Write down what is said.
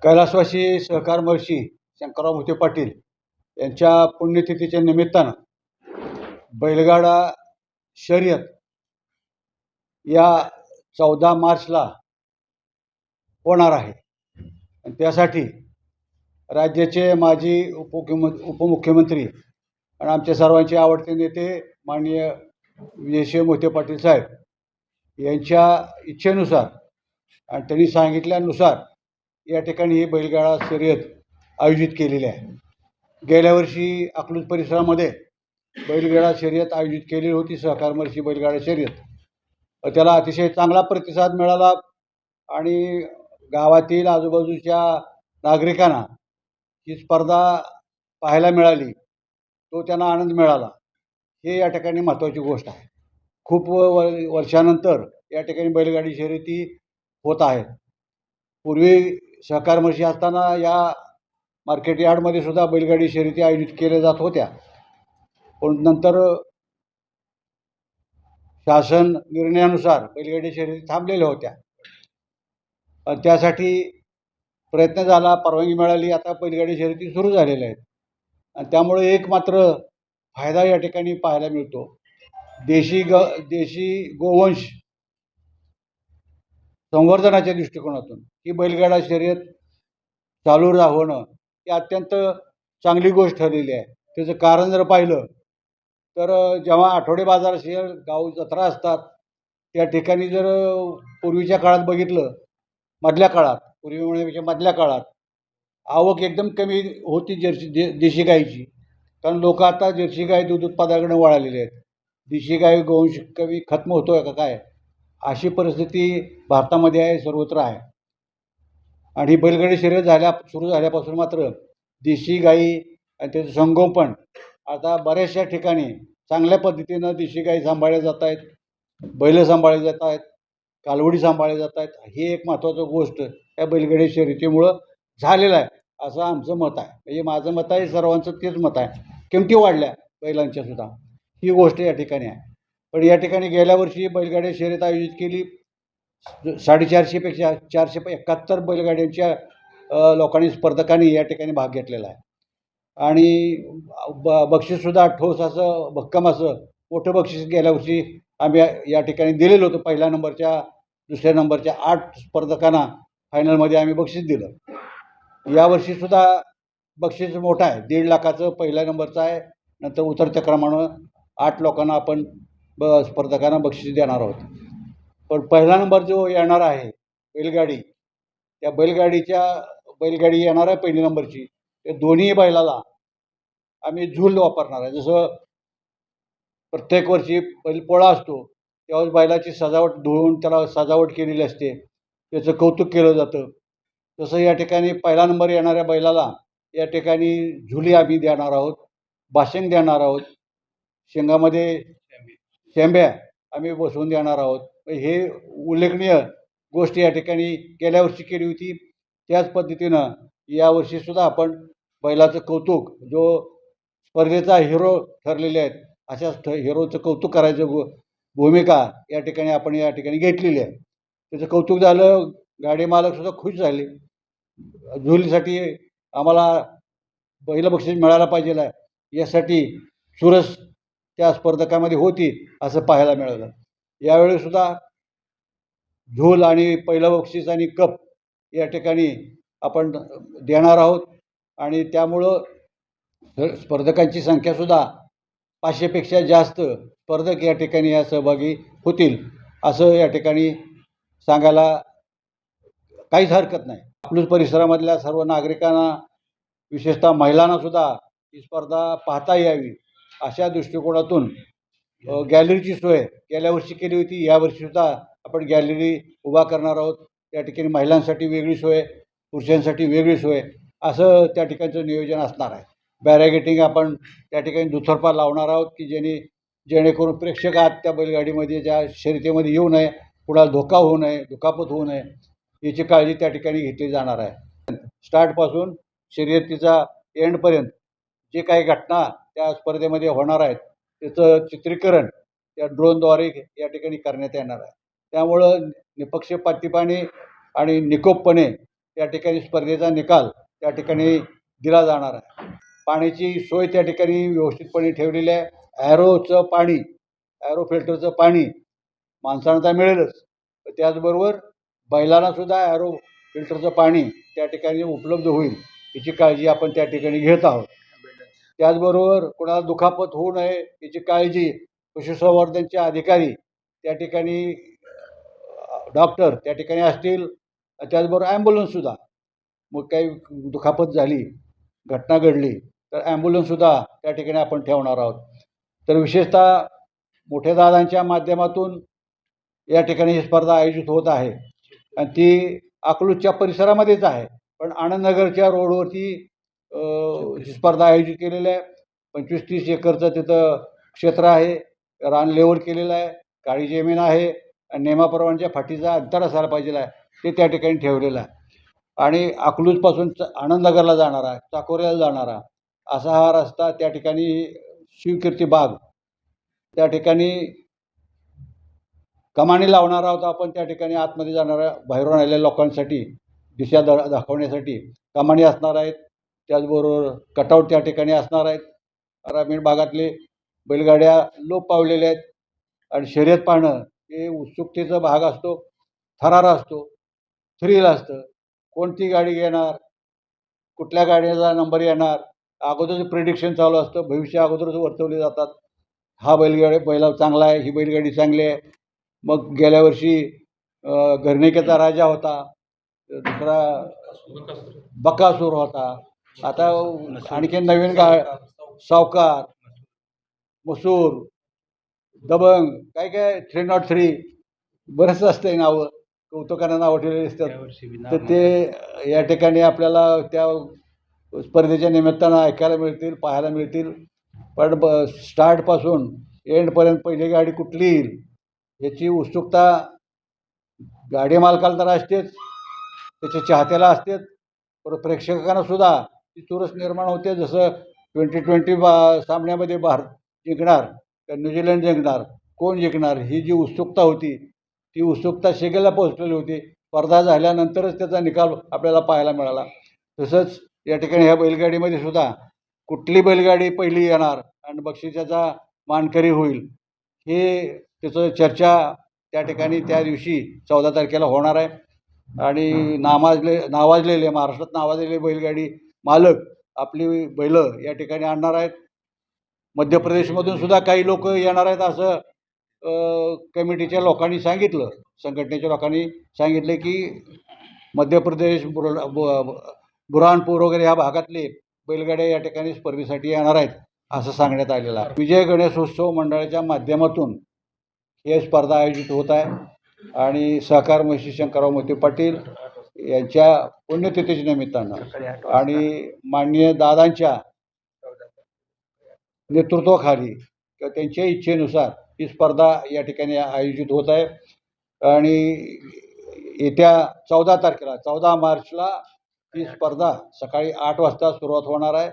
कैलासवासी सहकार महर्षी शंकरराव मोहिते पाटील यांच्या पुण्यतिथीच्या निमित्तानं बैलगाडा शर्यत या 14 मार्चला होणार आहे. आणि त्यासाठी राज्याचे माजी उपमुख्यमंत्री आणि आमच्या सर्वांचे आवडते नेते माननीय विजयसिंह मोहिते पाटील साहेब यांच्या इच्छेनुसार आणि त्यांनी सांगितल्यानुसार या ठिकाणी ही बैलगाडा शर्यत आयोजित केलेली आहे. गेल्या वर्षी अकलूज परिसरामध्ये बैलगाडा शर्यत आयोजित केलेली होती, सहकार महर्षी बैलगाडा शर्यत. त्याला अतिशय चांगला प्रतिसाद मिळाला आणि गावातील आजूबाजूच्या नागरिकांना ही स्पर्धा पाहायला मिळाली, तो त्यांना आनंद मिळाला. हे या ठिकाणी महत्त्वाची गोष्ट आहे. खूप वर्षानंतर या ठिकाणी बैलगाडी शर्यती होत आहेत. पूर्वी सहकार महर्षी असताना या मार्केट यार्डमध्ये सुद्धा बैलगाडी शर्यती आयोजित केल्या जात होत्या, पण नंतर शासन निर्णयानुसार बैलगाडी शर्यती थांबलेल्या होत्या. त्यासाठी प्रयत्न झाला, परवानगी मिळाली, आता बैलगाडी शर्यती सुरू झालेल्या आहेत. आणि त्यामुळे एक मात्र फायदा या ठिकाणी पाहायला मिळतो. देशी गोवंश संवर्धनाच्या दृष्टिकोनातून ही बैलगाडा शर्यत चालू राहणं ही अत्यंत चांगली गोष्ट ठरलेली आहे. त्याचं कारण जर पाहिलं तर जेव्हा आठवडे बाजार असेल, गाव जत्रा असतात, त्या ठिकाणी जर पूर्वीच्या काळात बघितलं, मधल्या काळात आवक एकदम कमी होती देशी गाईची. कारण लोक आता जर्सी गाय दूध उत्पादनाकडे वळालेले आहेत. देशी गाय गोवंश कमी खत्म होतोय का काय, अशी परिस्थिती भारतामध्ये आहे, सर्वत्र आहे. आणि ही बैलगाडी शर्यत सुरू झाल्यापासून मात्र देशी गाई आणि त्याचं संगोपन आता बऱ्याचशा ठिकाणी चांगल्या पद्धतीनं देशी गाई सांभाळल्या जात आहेत, बैल सांभाळले जात आहेत, कालवडी सांभाळले जात आहेत. ही एक महत्त्वाची गोष्ट या बैलगाडी शर्यतीमुळं झालेलं आहे, असं आमचं मत आहे. म्हणजे माझं मत आहे, सर्वांचं तेच मत आहे. किमती वाढल्या बैलांच्या सुद्धा, ही गोष्ट या ठिकाणी आहे. पण या ठिकाणी गेल्या वर्षी बैलगाडी शर्यत आयोजित केली. 450पेक्षा 471 बैलगाड्यांच्या लोकांनी, स्पर्धकांनी या ठिकाणी भाग घेतलेला आहे. आणि बक्षीससुद्धा ठोस असं, भक्कम असं मोठं बक्षीस गेल्या वर्षी आम्ही या ठिकाणी दिलेलं होतं. पहिल्या नंबरच्या, दुसऱ्या नंबरच्या 8 स्पर्धकांना फायनलमध्ये आम्ही बक्षीस दिलं. यावर्षीसुद्धा बक्षीस मोठं आहे, 1.5 लाखाचं पहिल्या नंबरचं आहे. नंतर उतरत्या क्रमानं 8 लोकांना आपण स्पर्धकांना बक्षीस देणार आहोत. पण पहिला नंबर जो येणार आहे बैलगाडी, त्या बैलगाडी येणार आहे पहिली नंबरची, ते दोन्ही बैलाला आम्ही झूल वापरणार आहे. जसं प्रत्येक वर्षी बैलपोळा असतो तेव्हा बैलाची सजावट धुवून त्याला सजावट केलेली असते, त्याचं कौतुक केलं जातं. तसं या ठिकाणी पहिला नंबर येणाऱ्या बैलाला या ठिकाणी झुली आम्ही देणार आहोत, बाशिंग देणार आहोत, शेंगामध्ये शेंब्या आम्ही बसवून देणार आहोत. हे उल्लेखनीय गोष्ट या ठिकाणी गेल्या वर्षी केली होती. त्याच पद्धतीनं यावर्षीसुद्धा आपण बैलाचं कौतुक, जो स्पर्धेचा हिरो ठरलेले आहेत अशाच हिरोचं कौतुक करायचं भूमिका या ठिकाणी घेतलेली आहे. त्याचं कौतुक झालं, गाडी मालकसुद्धा खुश झाले. झुलीसाठी आम्हाला पहिलं बक्षीस मिळायला पाहिजे आहे, यासाठी चुरस त्या स्पर्धकामध्ये होती असं पाहायला मिळालं. यावेळीसुद्धा झूल आणि पहिलं बक्षीस आणि कप या ठिकाणी आपण देणार आहोत. आणि त्यामुळं स्पर्धकांची संख्यासुद्धा 500पेक्षा जास्त स्पर्धक या ठिकाणी या सहभागी होतील असं या ठिकाणी सांगायला काहीच हरकत नाही. अकलूज परिसरामधल्या सर्व नागरिकांना, विशेषतः महिलांनासुद्धा ही स्पर्धा पाहता यावी अशा दृष्टिकोनातून गॅलरीची सोय गेल्या वर्षी केली होती. यावर्षीसुद्धा आपण गॅलरी उभा करणार आहोत. त्या ठिकाणी महिलांसाठी वेगळी सोय, पुरुषांसाठी वेगळी सोय, असं त्या ठिकाणचं नियोजन असणार आहे. बॅरिगेटिंग आपण त्या ठिकाणी दुतर्फा लावणार आहोत की जेणेकरून प्रेक्षक आत त्या बैलगाडीमध्ये, ज्या शर्यतीमध्ये येऊ नये, कुणाला धोका होऊ नये, दुखापत होऊ नये, याची काळजी त्या ठिकाणी घेतली जाणार आहे. स्टार्टपासून शर्यतीचा एंडपर्यंत जे काही घटना त्या स्पर्धेमध्ये होणार आहेत त्याचं चित्रीकरण त्या ड्रोनद्वारे या ठिकाणी करण्यात येणार आहे. त्यामुळं निपक्षपातीपणे आणि निकोपपणे त्या ठिकाणी स्पर्धेचा निकाल त्या ठिकाणी दिला जाणार आहे. पाण्याची सोय त्या ठिकाणी व्यवस्थितपणे ठेवलेली आहे. ॲरो फिल्टरचं पाणी माणसांना तर मिळेलच, त्याचबरोबर बैलांना सुद्धा ॲरो फिल्टरचं पाणी त्या ठिकाणी उपलब्ध होईल याची काळजी आपण त्या ठिकाणी घेत आहोत. त्याचबरोबर कोणाला दुखापत होऊ नये याची काळजी पशुसंवर्धनचे अधिकारी त्या ठिकाणी, डॉक्टर त्या ठिकाणी असतील. त्याचबरोबर ॲम्ब्युलन्ससुद्धा, मग काही दुखापत झाली, घटना घडली तर ॲम्ब्युलन्ससुद्धा त्या ठिकाणी आपण ठेवणार आहोत. तर विशेषतः मोठ्या दादांच्या माध्यमातून या ठिकाणी ही स्पर्धा आयोजित होत आहे आणि ती अकलूजच्या परिसरामध्येच आहे, पण आनंदनगरच्या रोडवरती ही स्पर्धा आयोजित केलेली आहे. 25-30 एकरचं तिथं क्षेत्र आहे, रान लेवल केलेलं आहे, काळी जमीन आहे आणि नियमाप्रमाणेच्या फाटीचा अंतर असायला पाहिजे आहे ते त्या ठिकाणी ठेवलेलं आहे. आणि अकलूजपासून आनंदनगरला जाणारा, चाकोऱ्याला जाणारा असा हा रस्ता त्या ठिकाणी शिवकीर्ती बाग त्या ठिकाणी कमानी लावणार आहोत आपण. त्या ठिकाणी आतमध्ये जाणाऱ्या बाहेरून आलेल्या लोकांसाठी दिशा दाखवण्यासाठी कमानी असणार आहेत. त्याचबरोबर कटआउट त्या ठिकाणी असणार आहेत. ग्रामीण भागातले बैलगाड्या लोप पावलेल्या आहेत आणि शर्यत पाहणं हे उत्सुकतेचा भाग असतो, थरार असतो, थ्रिल असतं. कोणती गाडी घेणार, कुठल्या गाडीचा नंबर येणार, अगोदरचं प्रिडिक्शन चालू असतं, भविष्य अगोदरच वर्तवले जातात. हा बैला चांगला आहे, ही बैलगाडी चांगली आहे. मग गेल्या वर्षी घरणिकेचा राजा होता, दुसरा बकासूर होता, आता आणखी नवीन सावकार, मसूर, दबंग, काय काय 303 बरंच असतंय नावं, कौतुकानं नावं ठेवलेली असतात. तर ते या ठिकाणी आपल्याला त्या स्पर्धेच्या निमित्तानं ऐकायला मिळतील, पाहायला मिळतील. पण स्टार्टपासून एंडपर्यंत पहिली गाडी कुठली येईल याची उत्सुकता गाडी मालकाला तर असतेच, त्याच्या चाहत्याला असतेच, पण प्रेक्षकांना सुद्धा ती चुरस निर्माण होते. जसं 2020 सामन्यामध्ये भारत जिंकणार का न्यूझीलंड जिंकणार, कोण जिंकणार ही जी उत्सुकता होती ती उत्सुकता शिगेला पोहोचलेली होती. स्पर्धा झाल्यानंतरच त्याचा निकाल आपल्याला पाहायला मिळाला. तसंच या ठिकाणी ह्या बैलगाडीमध्ये सुद्धा कुठली बैलगाडी पहिली येणार आणि बक्षिसाचा मानकरी होईल हे त्याचं चर्चा त्या ठिकाणी त्या दिवशी 14 तारखेला होणार आहे. आणि नावाजलेले महाराष्ट्रात नावाजलेले बैलगाडी मालक आपली बैलं या ठिकाणी आणणार आहेत. मध्य प्रदेशमधून सुद्धा काही लोक येणार आहेत असं कमिटीच्या लोकांनी सांगितलं, संघटनेच्या लोकांनी सांगितले की मध्य प्रदेश, बुरहानपूर वगैरे ह्या भागातले बैलगाड्या या ठिकाणी स्पर्धेसाठी येणार आहेत असं सांगण्यात आलेलं आहे. विजय गणेशोत्सव मंडळाच्या माध्यमातून ही स्पर्धा आयोजित होत आहे आणि सहकार महर्षी शंकरराव मोहिते पाटील यांच्या पुण्यतिथीच्या निमित्तानं आणि माननीय दादांच्या नेतृत्वाखाली किंवा त्यांच्या इच्छेनुसार ही स्पर्धा या ठिकाणी आयोजित होत आहे. आणि येत्या 14 तारखेला 14 मार्चला ही स्पर्धा सकाळी 8 वाजता सुरुवात होणार आहे